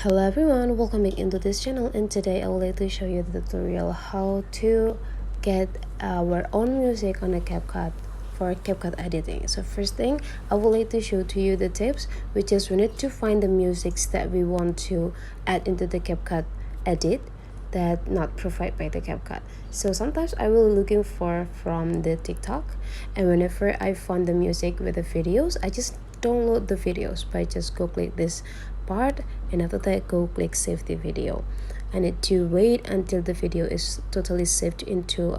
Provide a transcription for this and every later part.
Hello everyone, welcome back into this channel, and today I would like to show you the tutorial how to get our own music on a CapCut for CapCut editing. So first thing, I would like to show to you the tips, which is we need to find the musics that we want to add into the CapCut edit that not provided by the CapCut. So sometimes I will looking for from the TikTok, and whenever I find the music with the videos, I just download the videos by just go click this part, and after that go click save the video. I need to wait until the video is totally saved into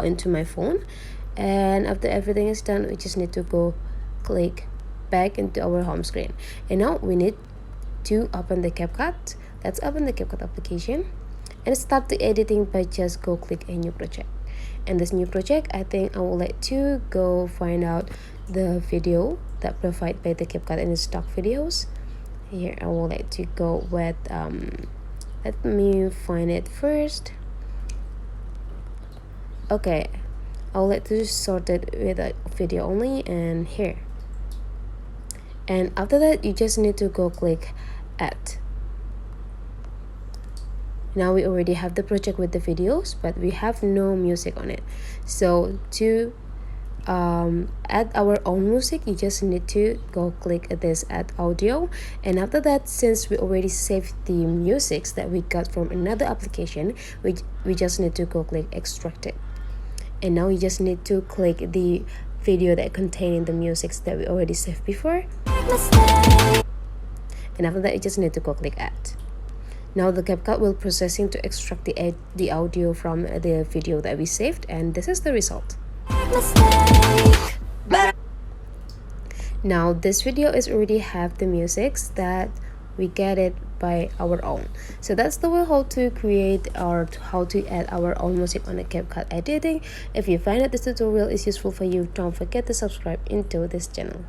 into my phone, and after everything is done, we just need to go click back into our home screen. And now we need to open the CapCut. Let's open the CapCut application and start the editing by just go click a new project. And this new project, I think I would like to go find out the video that provided by the CapCut and stock videos. Here I would like to go with let me find it first. Okay, I would like to sort it with a video only, and here. And after that, you just need to go click add. Now we already have the project with the videos, but we have no music on it. So to add our own music, you just need to go click this add audio, and after that, since we already saved the musics that we got from another application, we just need to go click extract it. And now you just need to click the video that containing the musics that we already saved before, and after that you just need to go click add. Now the CapCut will processing to extract the audio from the video that we saved, and this is the result. Now this video is already have the musics that we get it by our own. So that's the way how to create or how to add our own music on a CapCut editing. If you find that this tutorial is useful for you, don't forget to subscribe into this channel.